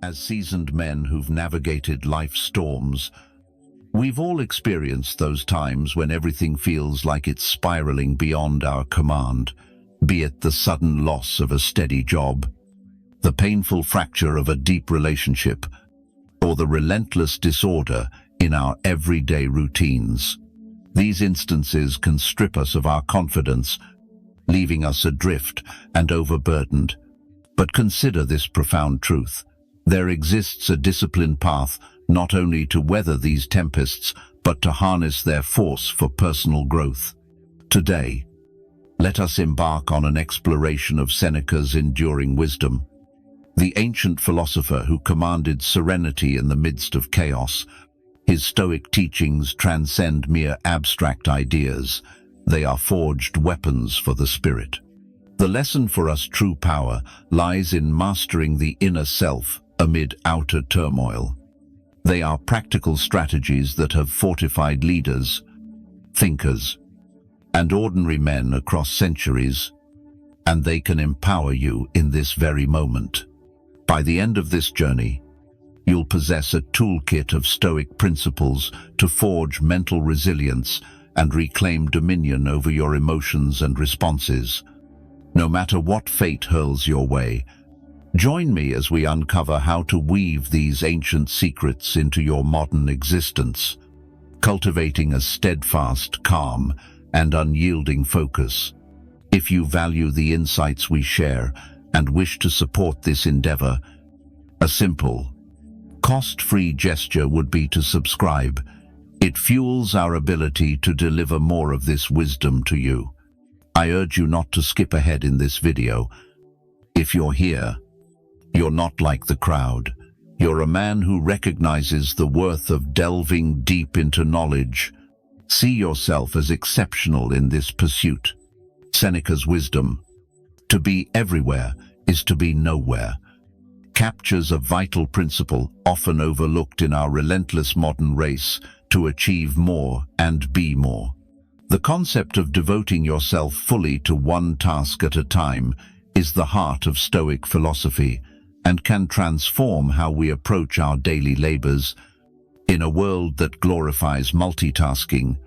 As seasoned men who've navigated life's storms, we've all experienced those times when everything feels like it's spiraling beyond our command, be it the sudden loss of a steady job, the painful fracture of a deep relationship, or the relentless disorder in our everyday routines. These instances can strip us of our confidence, leaving us adrift and overburdened. But consider this profound truth. There exists a disciplined path not only to weather these tempests, but to harness their force for personal growth. Today, let us embark on an exploration of Seneca's enduring wisdom. The ancient philosopher who commanded serenity in the midst of chaos. His Stoic teachings transcend mere abstract ideas. They are forged weapons for the spirit. The lesson for us true power lies in mastering the inner self amid outer turmoil. They are practical strategies that have fortified leaders, thinkers, and ordinary men across centuries, and they can empower you in this very moment. By the end of this journey, you'll possess a toolkit of Stoic principles to forge mental resilience and reclaim dominion over your emotions and responses. No matter what fate hurls your way, join me as we uncover how to weave these ancient secrets into your modern existence, cultivating a steadfast, calm, and unyielding focus. If you value the insights we share and wish to support this endeavor, a simple, cost-free gesture would be to subscribe. It fuels our ability to deliver more of this wisdom to you. I urge you not to skip ahead in this video. If you're here, you're not like the crowd. You're a man who recognizes the worth of delving deep into knowledge. See yourself as exceptional in this pursuit. Seneca's wisdom, to be everywhere is to be nowhere, captures a vital principle often overlooked in our relentless modern race to achieve more and be more. The concept of devoting yourself fully to one task at a time is the heart of Stoic philosophy and can transform how we approach our daily labors. In a world that glorifies multitasking,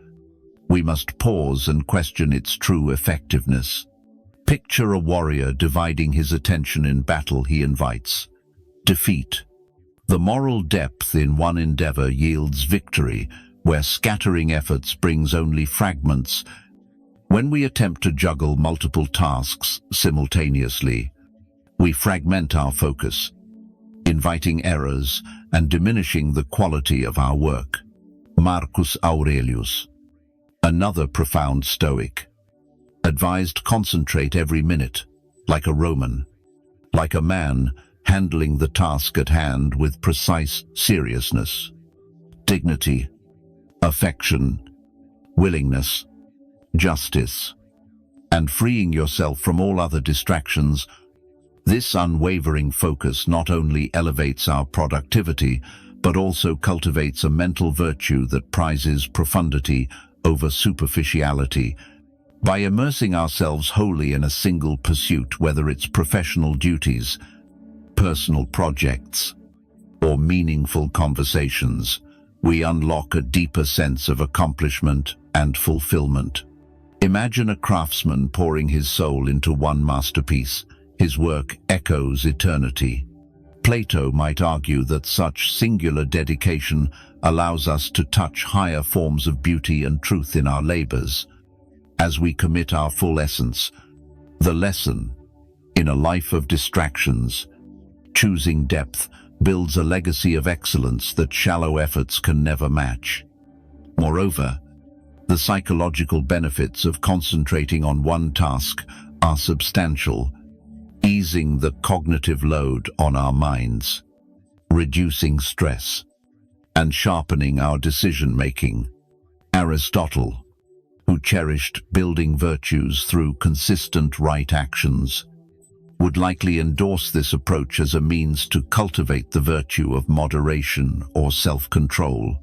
we must pause and question its true effectiveness. Picture a warrior dividing his attention in battle he invites defeat. The moral depth in one endeavor yields victory, where scattering efforts brings only fragments. When we attempt to juggle multiple tasks simultaneously, we fragment our focus, inviting errors and diminishing the quality of our work. Marcus Aurelius, another profound Stoic, advised concentrate every minute, like a Roman, like a man handling the task at hand with precise seriousness. Dignity, affection, willingness, justice, and freeing yourself from all other distractions. This unwavering focus not only elevates our productivity, but also cultivates a mental virtue that prizes profundity over superficiality. By immersing ourselves wholly in a single pursuit, whether it's professional duties, personal projects, or meaningful conversations, we unlock a deeper sense of accomplishment and fulfillment. Imagine a craftsman pouring his soul into one masterpiece. His work echoes eternity. Plato might argue that such singular dedication allows us to touch higher forms of beauty and truth in our labors. As we commit our full essence, the lesson, in a life of distractions, choosing depth builds a legacy of excellence that shallow efforts can never match. Moreover, the psychological benefits of concentrating on one task are substantial, easing the cognitive load on our minds, reducing stress, and sharpening our decision-making. Aristotle, who cherished building virtues through consistent right actions, would likely endorse this approach as a means to cultivate the virtue of moderation or self-control,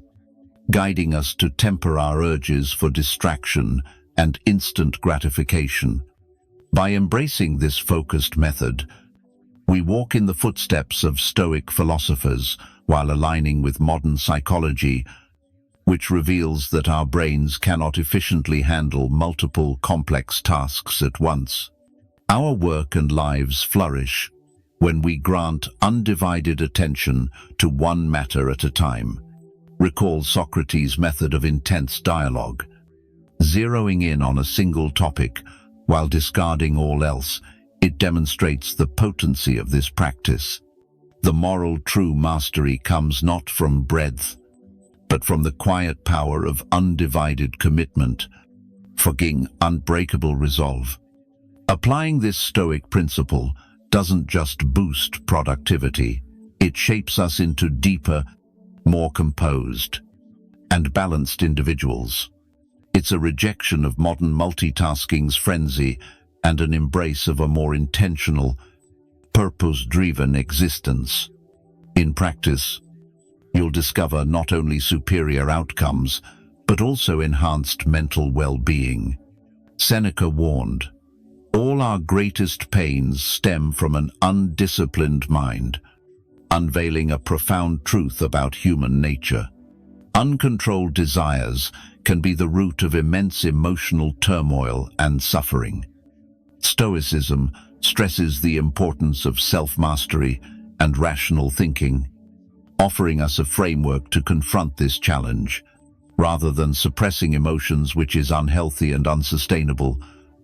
guiding us to temper our urges for distraction and instant gratification. By embracing this focused method, We walk in the footsteps of Stoic philosophers while aligning with modern psychology, which reveals that our brains cannot efficiently handle multiple complex tasks at once. Our work and lives flourish when we grant undivided attention to one matter at a time. Recall Socrates' method of intense dialogue. Zeroing in on a single topic while discarding all else, it demonstrates the potency of this practice. The moral true mastery comes not from breadth, but from the quiet power of undivided commitment, forging unbreakable resolve. Applying this Stoic principle doesn't just boost productivity, it shapes us into deeper, more composed, and balanced individuals. It's a rejection of modern multitasking's frenzy and an embrace of a more intentional, purpose-driven existence. In practice, you'll discover not only superior outcomes, but also enhanced mental well-being. Seneca warned, "All our greatest pains stem from an undisciplined mind," unveiling a profound truth about human nature. Uncontrolled desires can be the root of immense emotional turmoil and suffering. Stoicism stresses the importance of self-mastery and rational thinking, offering us a framework to confront this challenge. Rather than suppressing emotions, which is unhealthy and unsustainable,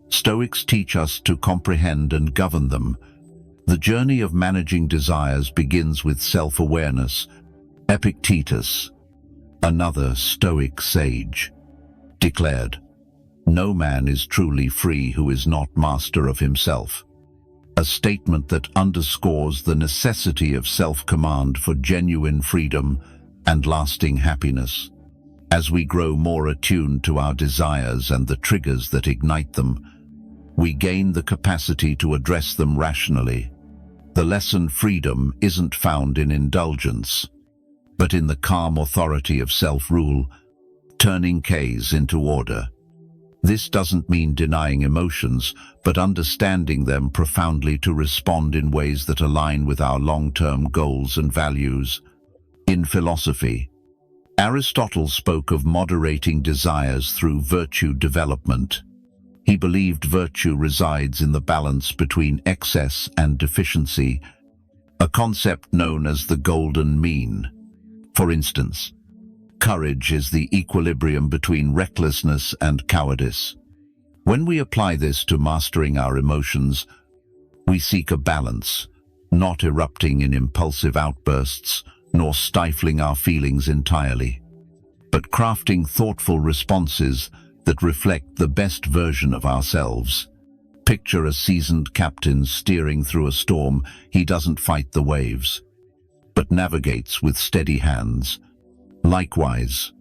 Stoics teach us to comprehend and govern them. The journey of managing desires begins with self-awareness. Epictetus, another Stoic sage, declared, "No man is truly free who is not master of himself," a statement that underscores the necessity of self-command for genuine freedom and lasting happiness. As we grow more attuned to our desires and the triggers that ignite them, we gain the capacity to address them rationally. The lesson freedom isn't found in indulgence, but in the calm authority of self-rule, turning chaos into order. This doesn't mean denying emotions, but understanding them profoundly to respond in ways that align with our long-term goals and values. In philosophy, Aristotle spoke of moderating desires through virtue development. He believed virtue resides in the balance between excess and deficiency, a concept known as the golden mean. For instance, courage is the equilibrium between recklessness and cowardice. When we apply this to mastering our emotions, we seek a balance, not erupting in impulsive outbursts, nor stifling our feelings entirely, but crafting thoughtful responses that reflect the best version of ourselves. Picture a seasoned captain steering through a storm. He doesn't fight the waves, but navigates with steady hands. Likewise,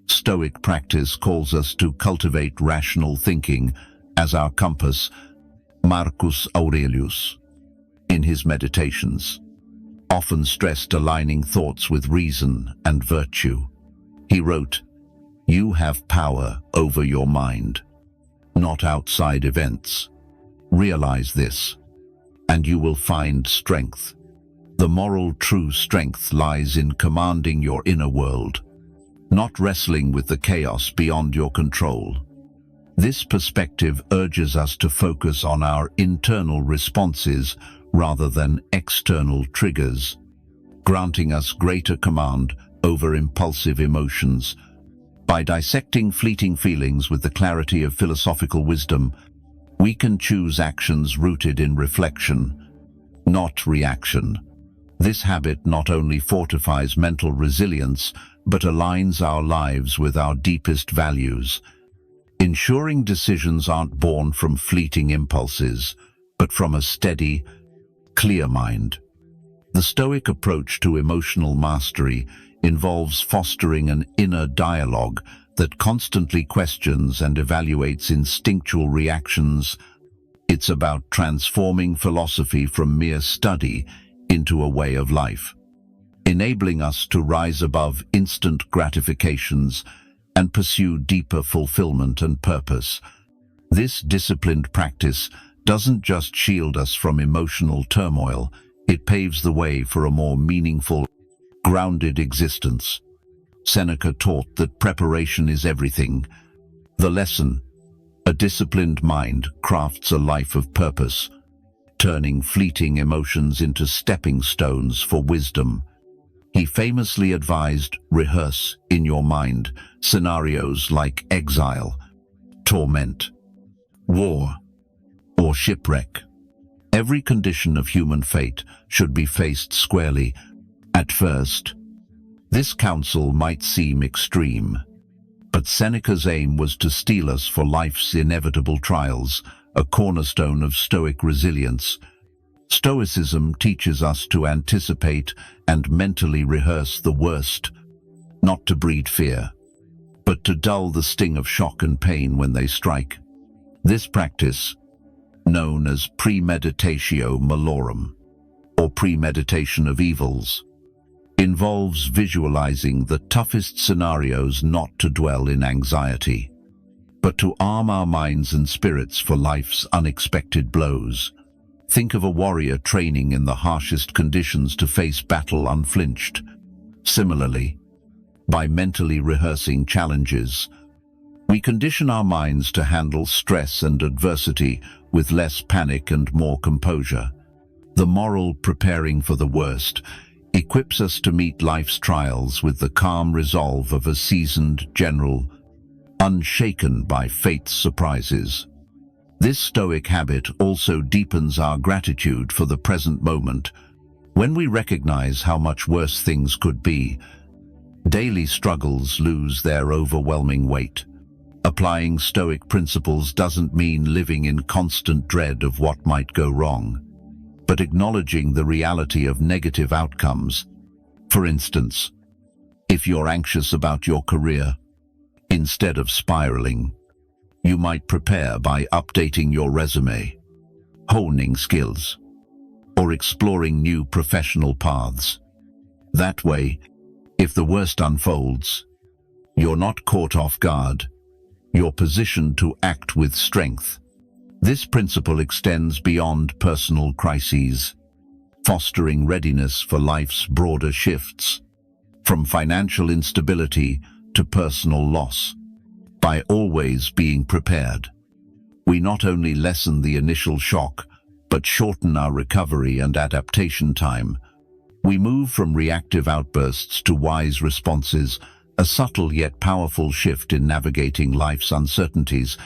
Stoic practice calls us to cultivate rational thinking as our compass. Marcus Aurelius, in his Meditations, often stressed aligning thoughts with reason and virtue. He wrote, "You have power over your mind, not outside events. Realize this, and you will find strength. The moral true strength lies in commanding your inner world, not wrestling with the chaos beyond your control." This perspective urges us to focus on our internal responses rather than external triggers, granting us greater command over impulsive emotions. By dissecting fleeting feelings with the clarity of philosophical wisdom, we can choose actions rooted in reflection, not reaction. This habit not only fortifies mental resilience, but aligns our lives with our deepest values, ensuring decisions aren't born from fleeting impulses, but from a steady, clear mind. The Stoic approach to emotional mastery involves fostering an inner dialogue that constantly questions and evaluates instinctual reactions. It's about transforming philosophy from mere study into a way of life, enabling us to rise above instant gratifications and pursue deeper fulfillment and purpose. This disciplined practice doesn't just shield us from emotional turmoil, it paves the way for a more meaningful, grounded existence. Seneca taught that preparation is everything. The lesson: a disciplined mind crafts a life of purpose, turning fleeting emotions into stepping stones for wisdom. He famously advised, rehearse in your mind scenarios like exile, torment, war, or shipwreck. Every condition of human fate should be faced squarely. At first, this counsel might seem extreme, but Seneca's aim was to steel us for life's inevitable trials, a cornerstone of Stoic resilience. Stoicism teaches us to anticipate and mentally rehearse the worst, not to breed fear, but to dull the sting of shock and pain when they strike. This practice, known as premeditatio malorum, or premeditation of evils, involves visualizing the toughest scenarios, not to dwell in anxiety, but to arm our minds and spirits for life's unexpected blows. Think of a warrior training in the harshest conditions to face battle unflinched. Similarly, by mentally rehearsing challenges, we condition our minds to handle stress and adversity with less panic and more composure. The moral preparing for the worst equips us to meet life's trials with the calm resolve of a seasoned general, unshaken by fate's surprises. This Stoic habit also deepens our gratitude for the present moment. When we recognize how much worse things could be, daily struggles lose their overwhelming weight. Applying Stoic principles doesn't mean living in constant dread of what might go wrong, but acknowledging the reality of negative outcomes. For instance, if you're anxious about your career, instead of spiraling, you might prepare by updating your resume, honing skills, or exploring new professional paths. That way, if the worst unfolds, you're not caught off guard. You're positioned to act with strength. This principle extends beyond personal crises, fostering readiness for life's broader shifts, from financial instability to personal loss. By always being prepared, we not only lessen the initial shock, but shorten our recovery and adaptation time. We move from reactive outbursts to wise responses, a subtle yet powerful shift in navigating life's uncertainties.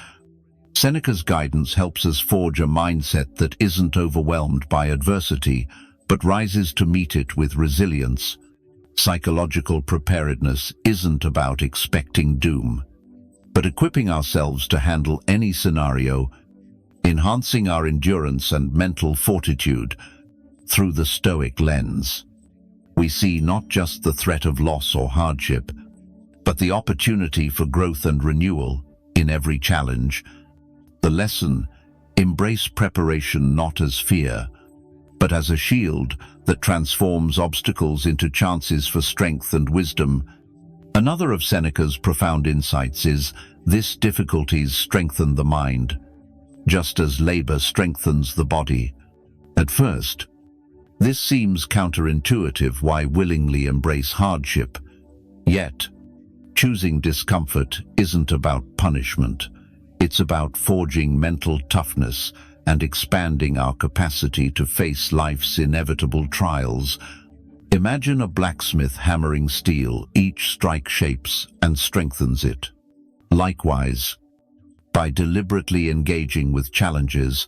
Seneca's guidance helps us forge a mindset that isn't overwhelmed by adversity, but rises to meet it with resilience. Psychological preparedness isn't about expecting doom, but equipping ourselves to handle any scenario, enhancing our endurance and mental fortitude. Through the Stoic lens, we see not just the threat of loss or hardship, but the opportunity for growth and renewal in every challenge. The lesson: embrace preparation not as fear, but as a shield that transforms obstacles into chances for strength and wisdom. Another of Seneca's profound insights is, this difficulties strengthen the mind, just as labor strengthens the body. At first, this seems counterintuitive. Why willingly embrace hardship? Yet, choosing discomfort isn't about punishment. It's about forging mental toughness and expanding our capacity to face life's inevitable trials. Imagine a blacksmith hammering steel. Each strike shapes and strengthens it. Likewise, by deliberately engaging with challenges,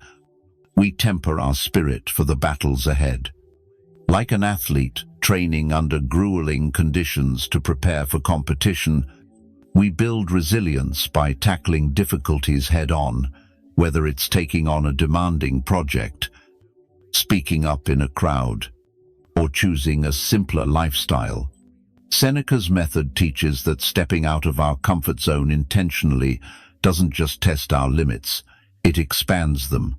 we temper our spirit for the battles ahead. Like an athlete training under grueling conditions to prepare for competition, we build resilience by tackling difficulties head-on, whether it's taking on a demanding project, speaking up in a crowd, or choosing a simpler lifestyle. Seneca's method teaches that stepping out of our comfort zone intentionally doesn't just test our limits, it expands them.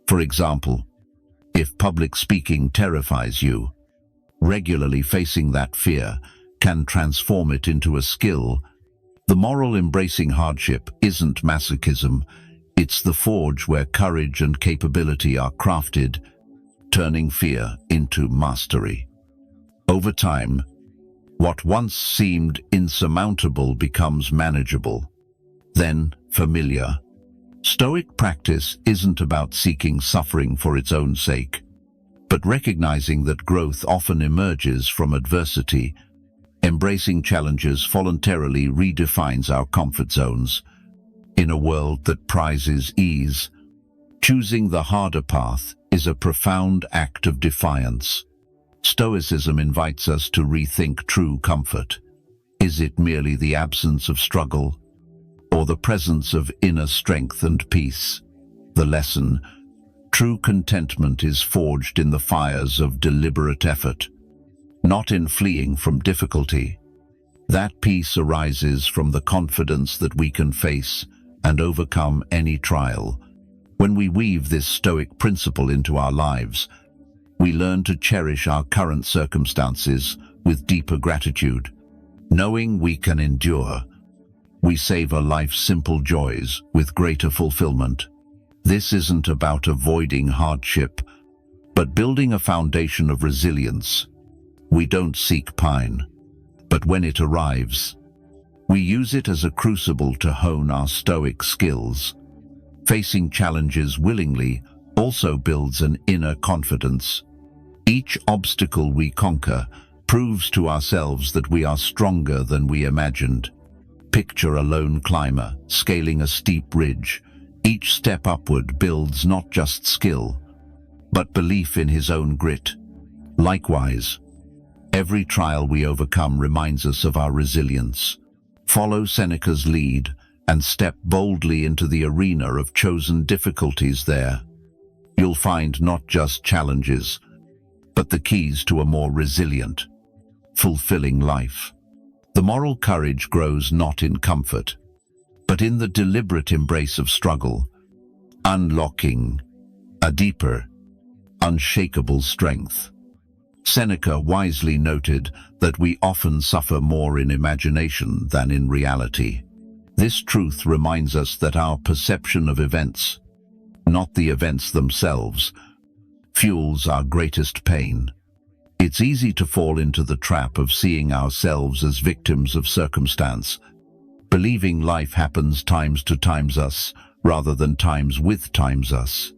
For example, if public speaking terrifies you, regularly facing that fear can transform it into a skill. The moral: embracing hardship isn't masochism, It's the forge where courage and capability are crafted, turning fear into mastery. Over time, what once seemed insurmountable becomes manageable, then familiar. Stoic practice isn't about seeking suffering for its own sake, but recognizing that growth often emerges from adversity. Embracing challenges voluntarily redefines our comfort zones. In a world that prizes ease, choosing the harder path is a profound act of defiance. Stoicism invites us to rethink true comfort. Is it merely the absence of struggle, or the presence of inner strength and peace? The lesson: true contentment is forged in the fires of deliberate effort, not in fleeing from difficulty. That peace arises from the confidence that we can face and overcome any trial. When we weave this Stoic principle into our lives, we learn to cherish our current circumstances with deeper gratitude. Knowing we can endure, we savor life's simple joys with greater fulfillment. This isn't about avoiding hardship, but building a foundation of resilience. We don't seek pain, but when it arrives, we use it as a crucible to hone our Stoic skills. Facing challenges willingly also builds an inner confidence. Each obstacle we conquer proves to ourselves that we are stronger than we imagined. Picture a lone climber scaling a steep ridge. Each step upward builds not just skill, but belief in his own grit. Likewise, every trial we overcome reminds us of our resilience. Follow Seneca's lead and step boldly into the arena of chosen difficulties there. You'll find not just challenges, but the keys to a more resilient, fulfilling life. The moral courage grows not in comfort, but in the deliberate embrace of struggle, unlocking a deeper, unshakable strength. Seneca wisely noted that we often suffer more in imagination than in reality. This truth reminds us that our perception of events, not the events themselves, fuels our greatest pain. It's easy to fall into the trap of seeing ourselves as victims of circumstance, believing life happens times to times us rather than times with times us.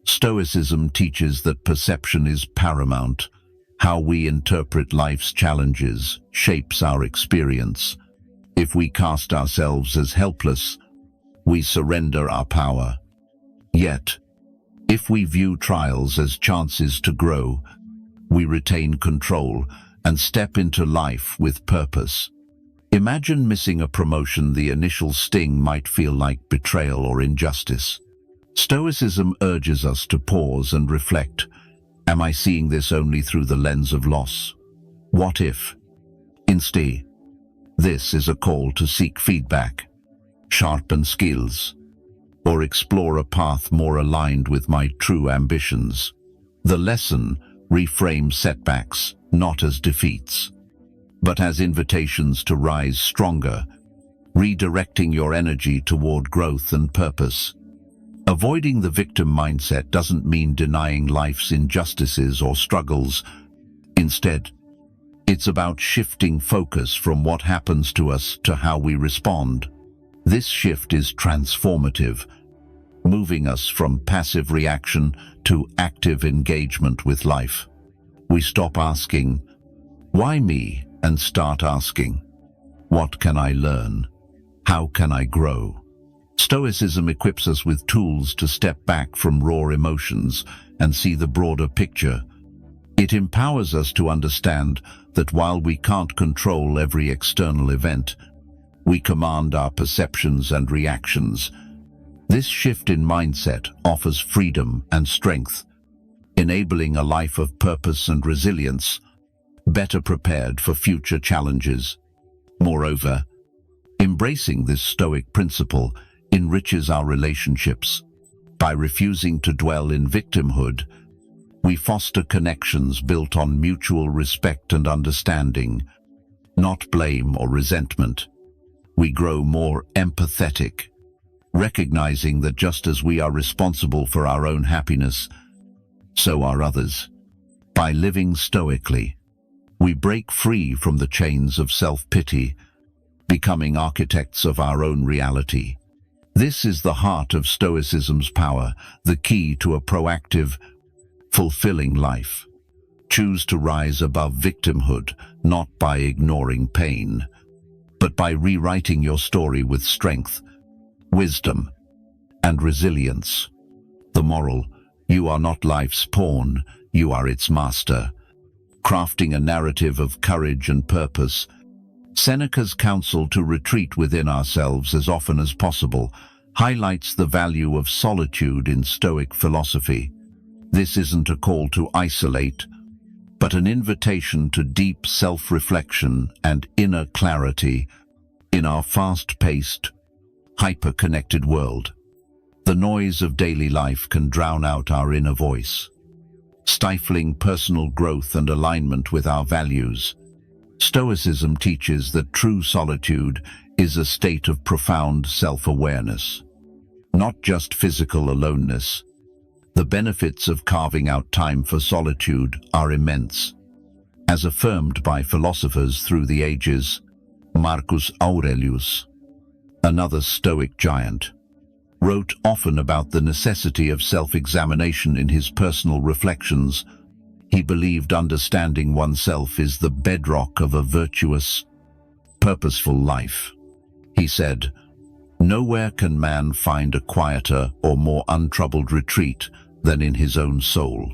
Stoicism teaches that perception is paramount. How we interpret life's challenges shapes our experience. If we cast ourselves as helpless, we surrender our power. Yet, if we view trials as chances to grow, we retain control and step into life with purpose. Imagine missing a promotion. The initial sting might feel like betrayal or injustice. Stoicism urges us to pause and reflect. Am I seeing this only through the lens of loss? What if? Instead, this is a call to seek feedback, sharpen skills, or explore a path more aligned with my true ambitions. The lesson: reframe setbacks not as defeats, but as invitations to rise stronger, redirecting your energy toward growth and purpose. Avoiding the victim mindset doesn't mean denying life's injustices or struggles. Instead, it's about shifting focus from what happens to us to how we respond. This shift is transformative, moving us from passive reaction to active engagement with life. We stop asking, "Why me?" and start asking, "What can I learn? How can I grow?" Stoicism equips us with tools to step back from raw emotions and see the broader picture. It empowers us to understand that while we can't control every external event, we command our perceptions and reactions. This shift in mindset offers freedom and strength, enabling a life of purpose and resilience, better prepared for future challenges. Moreover, embracing this Stoic principle enriches our relationships. By refusing to dwell in victimhood, we foster connections built on mutual respect and understanding, not blame or resentment. We grow more empathetic, recognizing that just as we are responsible for our own happiness, so are others. By living stoically, we break free from the chains of self-pity, becoming architects of our own reality. This is the heart of Stoicism's power, the key to a proactive, fulfilling life. Choose to rise above victimhood, not by ignoring pain, but by rewriting your story with strength, wisdom, and resilience. The moral: you are not life's pawn, you are its master. Crafting a narrative of courage and purpose, Seneca's counsel to retreat within ourselves as often as possible highlights the value of solitude in Stoic philosophy. This isn't a call to isolate, but an invitation to deep self-reflection and inner clarity in our fast-paced, hyper-connected world. The noise of daily life can drown out our inner voice, stifling personal growth and alignment with our values. Stoicism teaches that true solitude is a state of profound self-awareness, not just physical aloneness. The benefits of carving out time for solitude are immense. As affirmed by philosophers through the ages, Marcus Aurelius, another Stoic giant, wrote often about the necessity of self-examination in his personal reflections. He believed understanding oneself is the bedrock of a virtuous, purposeful life. He said, "Nowhere can man find a quieter or more untroubled retreat than in his own soul.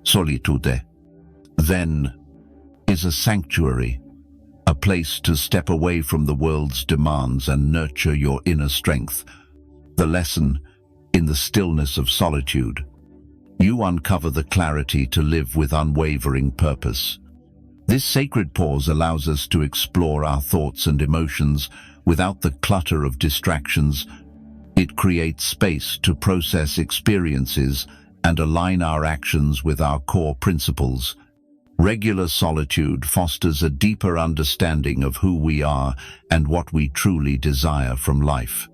Solitude, then, is a sanctuary, a place to step away from the world's demands and nurture your inner strength." The lesson: in the stillness of solitude, you uncover the clarity to live with unwavering purpose. This sacred pause allows us to explore our thoughts and emotions without the clutter of distractions. It creates space to process experiences and align our actions with our core principles. Regular solitude fosters a deeper understanding of who we are and what we truly desire from life.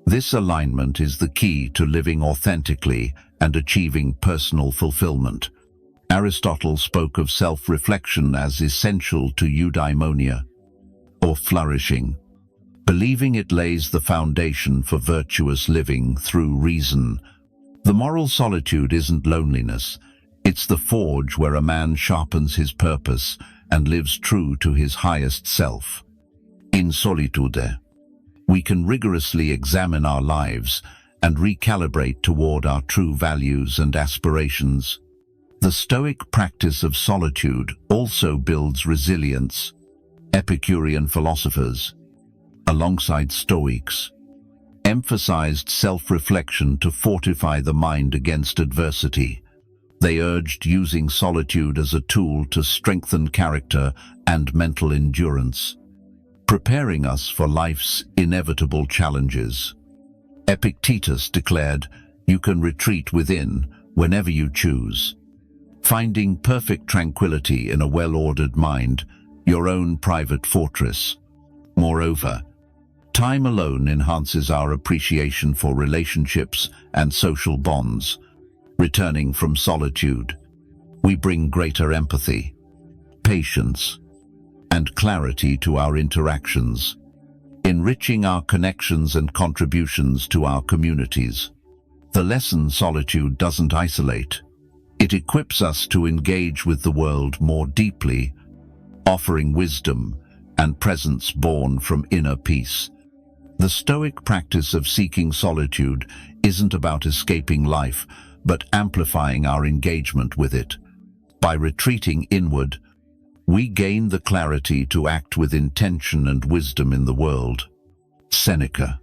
This alignment is the key to living authentically and achieving personal fulfillment. Aristotle spoke of self-reflection as essential to eudaimonia, or flourishing, believing it lays the foundation for virtuous living through reason. The moral solitude isn't loneliness, it's the forge where a man sharpens his purpose and lives true to his highest self. In solitude, we can rigorously examine our lives and recalibrate toward our true values and aspirations. The Stoic practice of solitude also builds resilience. Epicurean philosophers, alongside Stoics, emphasized self-reflection to fortify the mind against adversity. They urged using solitude as a tool to strengthen character and mental endurance, preparing us for life's inevitable challenges. Epictetus declared, "You can retreat within whenever you choose, finding perfect tranquility in a well-ordered mind, your own private fortress." Moreover, time alone enhances our appreciation for relationships and social bonds. Returning from solitude, we bring greater empathy, patience, and clarity to our interactions, enriching our connections and contributions to our communities. The lesson: solitude doesn't isolate. It equips us to engage with the world more deeply, offering wisdom and presence born from inner peace. The Stoic practice of seeking solitude isn't about escaping life, but amplifying our engagement with it. By retreating inward, we gain the clarity to act with intention and wisdom in the world. Seneca,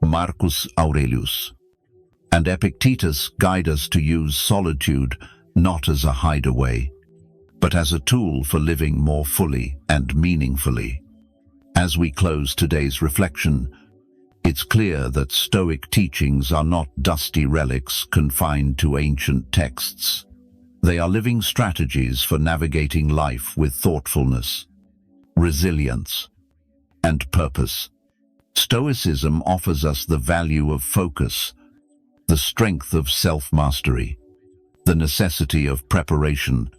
Marcus Aurelius, and Epictetus guide us to use solitude not as a hideaway, but as a tool for living more fully and meaningfully. As we close today's reflection, it's clear that Stoic teachings are not dusty relics confined to ancient texts. They are living strategies for navigating life with thoughtfulness, resilience, and purpose. Stoicism offers us the value of focus, the strength of self-mastery, the necessity of preparation,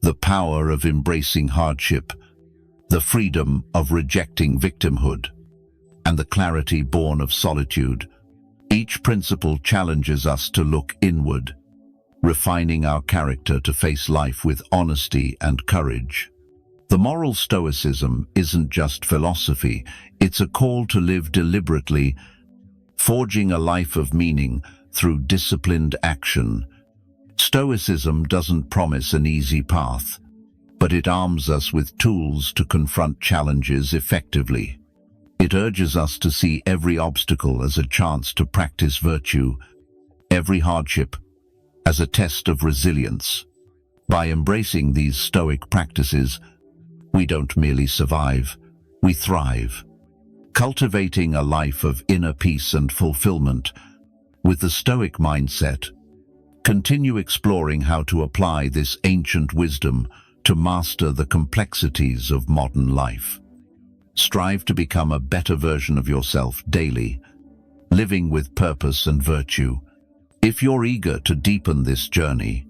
the power of embracing hardship, the freedom of rejecting victimhood, and the clarity born of solitude. Each principle challenges us to look inward, refining our character to face life with honesty and courage. The moral stoicism isn't just philosophy, it's a call to live deliberately, forging a life of meaning through disciplined action. Stoicism doesn't promise an easy path, but it arms us with tools to confront challenges effectively. It urges us to see every obstacle as a chance to practice virtue, every hardship as a test of resilience. By embracing these Stoic practices, we don't merely survive, we thrive. Cultivating a life of inner peace and fulfillment with the Stoic mindset, continue exploring how to apply this ancient wisdom to master the complexities of modern life. Strive to become a better version of yourself daily, living with purpose and virtue. If you're eager to deepen this journey,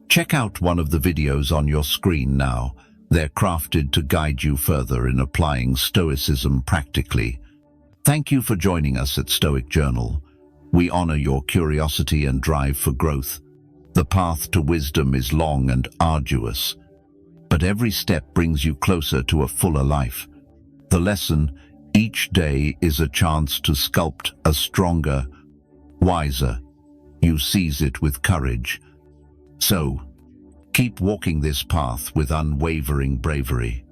check out one of the videos on your screen now. They're crafted to guide you further in applying Stoicism practically. Thank you for joining us at Stoic Journal. We honor your curiosity and drive for growth. The path to wisdom is long and arduous, but every step brings you closer to a fuller life. The lesson: each day is a chance to sculpt a stronger, wiser. You seize it with courage. So, keep walking this path with unwavering bravery.